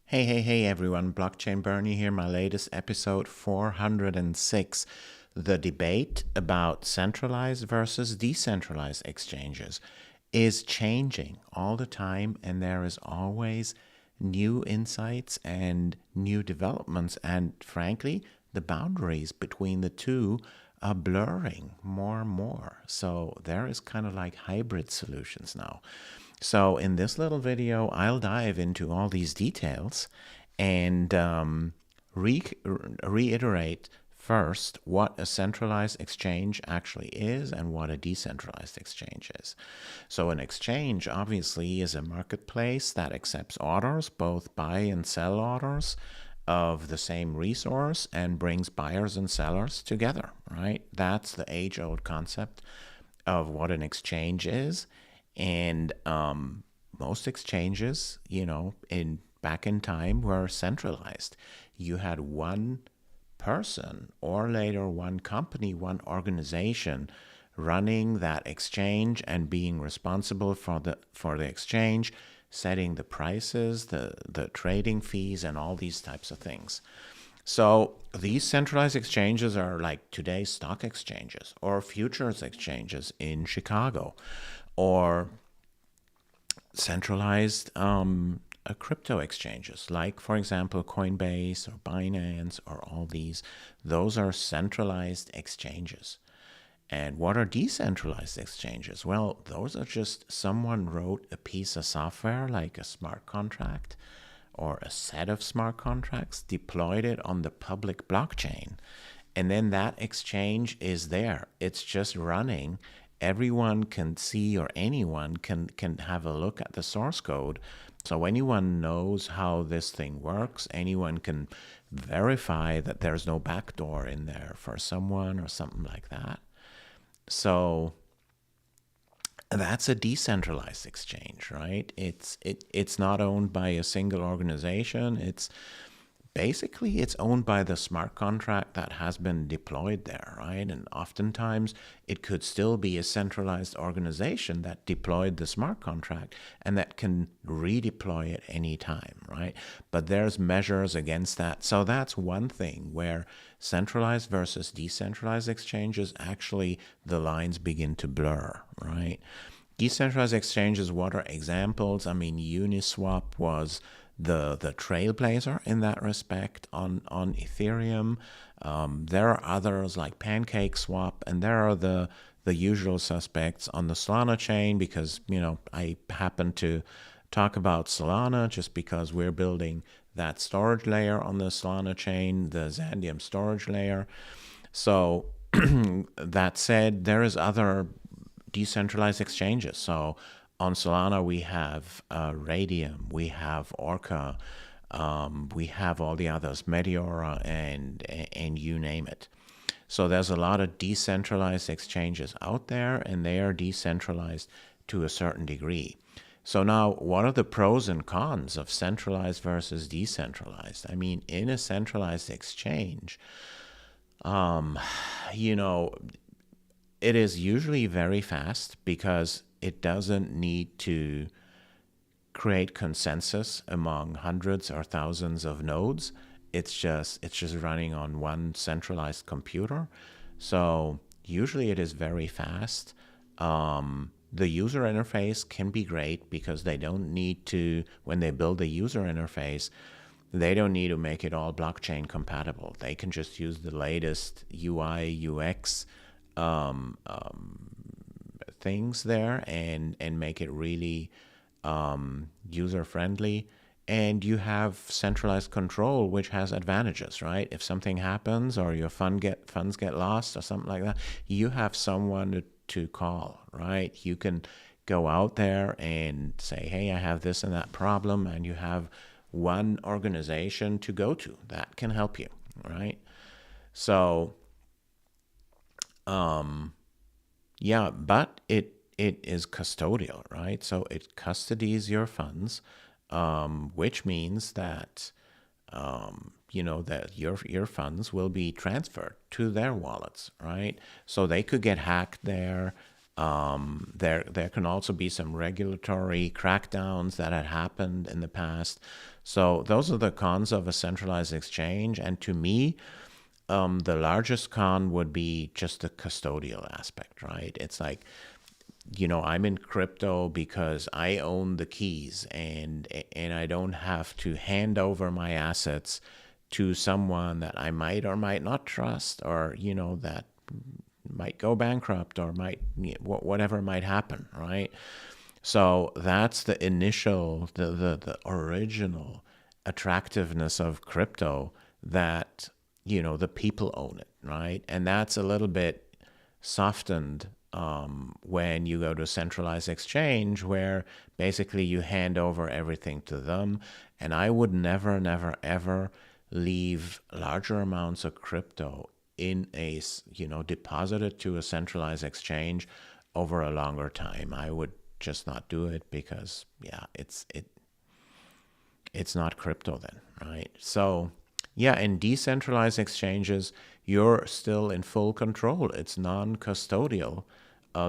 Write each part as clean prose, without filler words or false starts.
Hey everyone, Blockchain Bernie here, my latest episode 406. The debate about centralized versus decentralized exchanges is changing all the time, and there is always new insights and new developments, and frankly, the boundaries between the two are blurring more and more. So there is kind of like hybrid solutions now. So in this little video, I'll dive into all these details and reiterate first what a centralized exchange actually is and what a decentralized exchange is. So an exchange obviously is a marketplace that accepts orders, both buy and sell orders of the same resource, and brings buyers and sellers together, right? That's the age-old concept of what an exchange is. And most exchanges, back in time, were centralized. You had one person, or later one company, one organization running that exchange and being responsible for the exchange, setting the prices, the trading fees, and all these types of things. So these centralized exchanges are like today's stock exchanges or futures exchanges in Chicago, or centralized crypto exchanges like, for example, Coinbase or Binance or all these. Those are centralized exchanges. And what are decentralized exchanges? Well, those are just someone wrote a piece of software like a smart contract or a set of smart contracts, deployed it on the public blockchain, and then that exchange is there. It's just running. Everyone can see, or anyone can have a look at the source code. So anyone knows how this thing works. Anyone can verify that there's no backdoor in there for someone or something like that. So that's a decentralized exchange, right? It's not owned by a single organization. It's owned by the smart contract that has been deployed there, right? And oftentimes it could still be a centralized organization that deployed the smart contract and that can redeploy it anytime, right? But there's measures against that. So that's one thing where centralized versus decentralized exchanges, actually the lines begin to blur, right? Decentralized exchanges, what are examples? I mean, Uniswap was the trailblazer in that respect on Ethereum. There are others like PancakeSwap, and there are the usual suspects on the Solana chain, because I happen to talk about Solana just because we're building that storage layer on the Solana chain, the Xandium storage layer. So that said, there is other decentralized exchanges. So on Solana, we have Radium, we have Orca, we have all the others, Meteora, and you name it. So there's a lot of decentralized exchanges out there, and they are decentralized to a certain degree. So now, what are the pros and cons of centralized versus decentralized? I mean, in a centralized exchange, it is usually very fast because it doesn't need to create consensus among hundreds or thousands of nodes. It's just running on one centralized computer. So usually it is very fast. The user interface can be great because they don't need to, when they build the user interface, they don't need to make it all blockchain compatible. They can just use the latest UI, UX things there and make it really user friendly. And you have centralized control, which has advantages, right? If something happens or your funds get lost or something like that, you have someone to call, right? You can go out there and say, hey, I have this and that problem, and you have one organization to go to that can help you, right? So yeah, but it is custodial, right? So it custodies your funds, which means that that your funds will be transferred to their wallets, right? So they could get hacked there. There can also be some regulatory crackdowns that had happened in the past. So those are the cons of a centralized exchange. And to me, the largest con would be just the custodial aspect, right? It's like, I'm in crypto because I own the keys, and I don't have to hand over my assets to someone that I might or might not trust, or that might go bankrupt, or whatever might happen, right? So that's the initial, the original attractiveness of crypto, that the people own it, right? And that's a little bit softened when you go to a centralized exchange, where basically you hand over everything to them. And I would never, never, ever leave larger amounts of crypto in a, deposited to a centralized exchange over a longer time. I would just not do it, because it's not crypto then, right? So yeah, in decentralized exchanges, you're still in full control. It's non-custodial.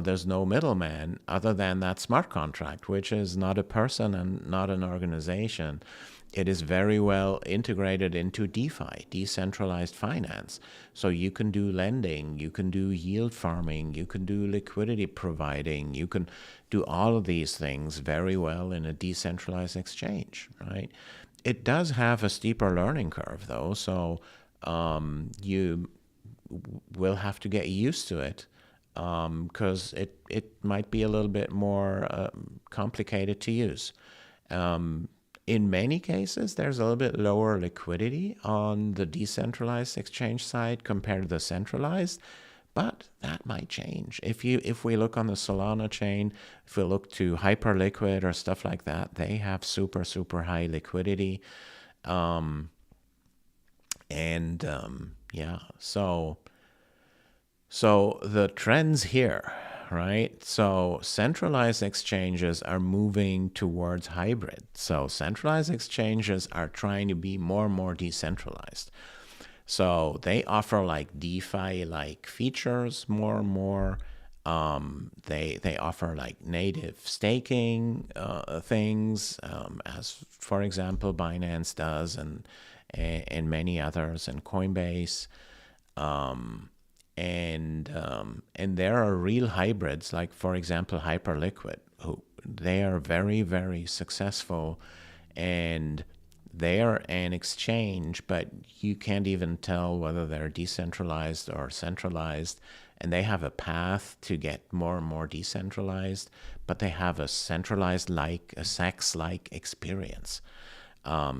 There's no middleman other than that smart contract, which is not a person and not an organization. It is very well integrated into DeFi, decentralized finance. So you can do lending, you can do yield farming, you can do liquidity providing, you can do all of these things very well in a decentralized exchange, right? It does have a steeper learning curve, though, so you will have to get used to it, because it might be a little bit more complicated to use. In many cases, there's a little bit lower liquidity on the decentralized exchange side compared to the centralized, but that might change. If we look on the Solana chain, if we look to Hyperliquid or stuff like that, they have super, super high liquidity. Yeah, so the trends here, right? So centralized exchanges are moving towards hybrid. So centralized exchanges are trying to be more and more decentralized. So they offer like DeFi-like features more and more. They offer like native staking things, as for example Binance does, and many others, and Coinbase. And there are real hybrids, like for example Hyperliquid, who they are very, very successful, and they are an exchange, but you can't even tell whether they're decentralized or centralized. And they have a path to get more and more decentralized, but they have a centralized, like a CEX-like experience.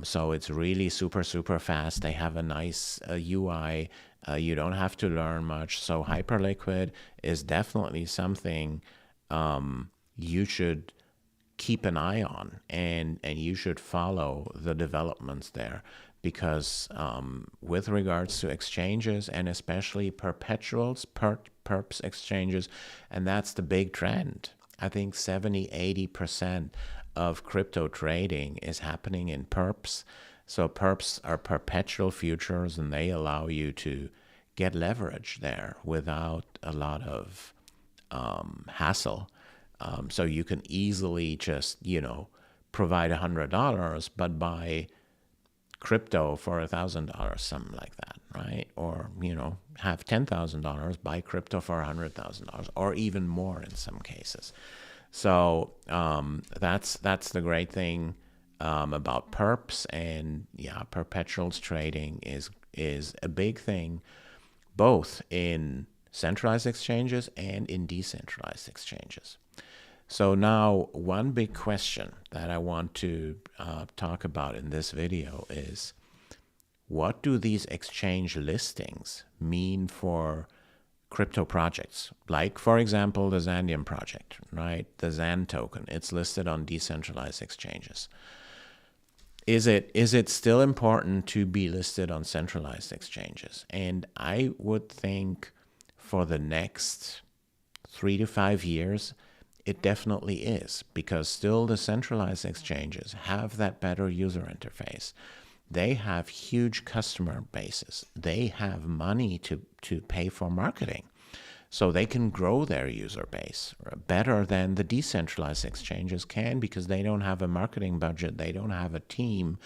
So it's really super, super fast. They have a nice UI. You don't have to learn much. So Hyperliquid is definitely something you should keep an eye on, and you should follow the developments there, because with regards to exchanges, and especially perpetuals, perps exchanges, and that's the big trend. I think 70-80% of crypto trading is happening in perps. So perps are perpetual futures, and they allow you to get leverage there without a lot of hassle. So you can easily just, provide $100, but buy crypto for $1,000, something like that, right? Or, have $10,000, buy crypto for $100,000, or even more in some cases. So that's the great thing about perps. And yeah, perpetuals trading is a big thing, both in centralized exchanges and in decentralized exchanges. So now, one big question that I want to talk about in this video is, what do these exchange listings mean for crypto projects? Like, for example, the Zandium project, right? The XAND token, it's listed on decentralized exchanges. Is it still important to be listed on centralized exchanges? And I would think for the next 3 to 5 years, it definitely is, because still the centralized exchanges have that better user interface. They have huge customer bases. They have money to pay for marketing. So they can grow their user base better than the decentralized exchanges can, because they don't have a marketing budget. They don't have a team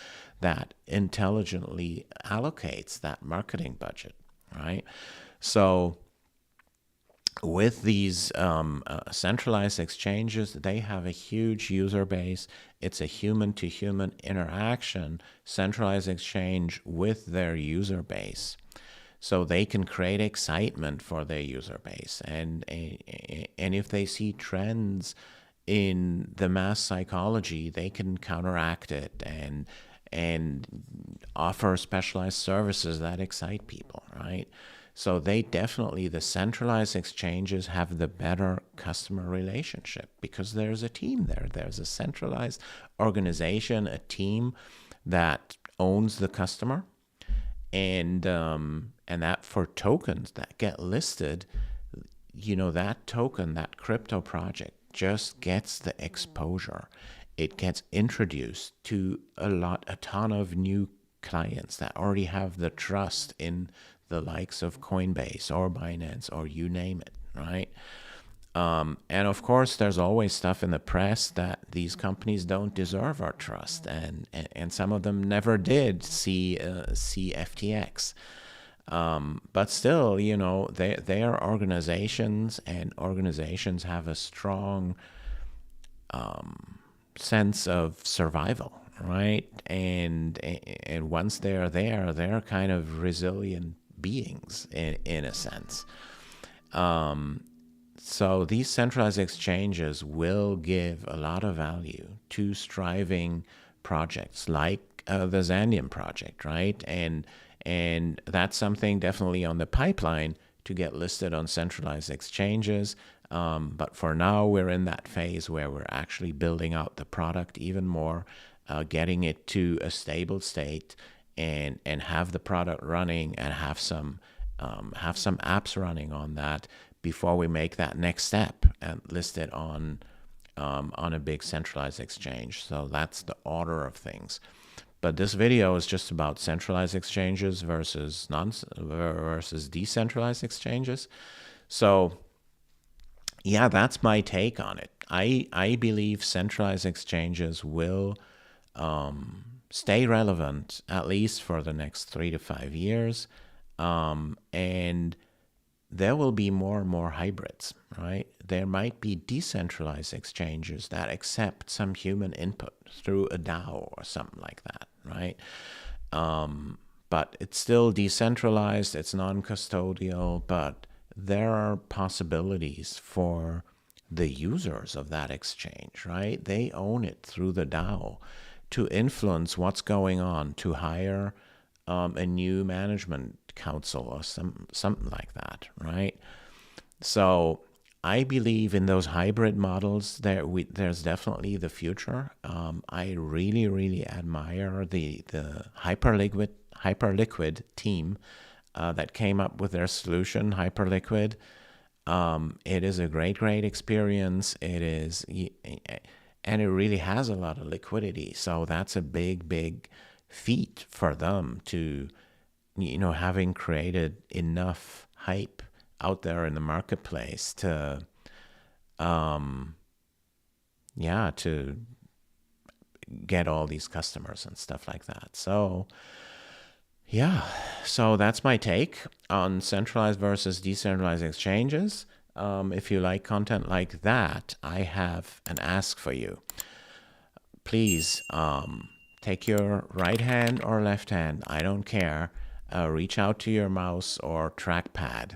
that intelligently allocates that marketing budget, right? So with these centralized exchanges, they have a huge user base. It's a human-to-human interaction, centralized exchange with their user base. So they can create excitement for their user base. And if they see trends in the mass psychology, they can counteract it and offer specialized services that excite people, right? So they definitely, the centralized exchanges have the better customer relationship because there's a team there. There's a centralized organization, a team that owns the customer, and that for tokens that get listed, you know, that token, that crypto project just gets the exposure. It gets introduced to a ton of new clients that already have the trust in the likes of Coinbase or Binance or you name it, right? And of course, there's always stuff in the press that these companies don't deserve our trust, and some of them never did see FTX. But still, you know, they are organizations, and organizations have a strong sense of survival, right? And once they're there, they're kind of resilient beings in a sense. So these centralized exchanges will give a lot of value to striving projects like the Zandium project, right? And that's something definitely on the pipeline to get listed on centralized exchanges. But for now, we're in that phase where we're actually building out the product even more, getting it to a stable state, and have the product running, and have some apps running on that before we make that next step and list it on a big centralized exchange. So that's the order of things. But this video is just about centralized exchanges versus decentralized exchanges. So yeah, that's my take on it. I believe centralized exchanges will stay relevant at least for the next 3 to 5 years. And there will be more and more hybrids, right? There might be decentralized exchanges that accept some human input through a DAO or something like that, right? But it's still decentralized, it's non-custodial, but there are possibilities for the users of that exchange, right? They own it through the DAO to influence what's going on, to hire a new management council or something like that, right? So I believe in those hybrid models. There's definitely the future. I really, really admire the Hyperliquid team that came up with their solution, Hyperliquid. It is a great experience. It is, and it really has a lot of liquidity. So that's a big feat for them to, you know, having created enough hype out there in the marketplace to, to get all these customers and stuff like that. So yeah, so that's my take on centralized versus decentralized exchanges. If you like content like that, I have an ask for you. Please take your right hand or left hand, I don't care, reach out to your mouse or trackpad,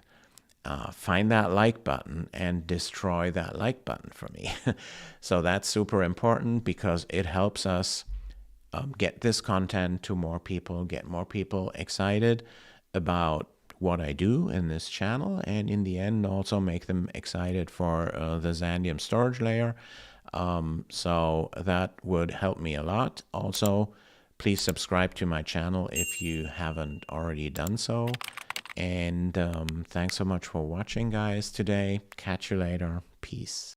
find that like button and destroy that like button for me. So that's super important because it helps us get this content to more people, get more people excited about what I do in this channel, and in the end also make them excited for the Zandium storage layer. So that would help me a lot. Also, please subscribe to my channel if you haven't already done so. And thanks so much for watching, guys, today. Catch you later. Peace.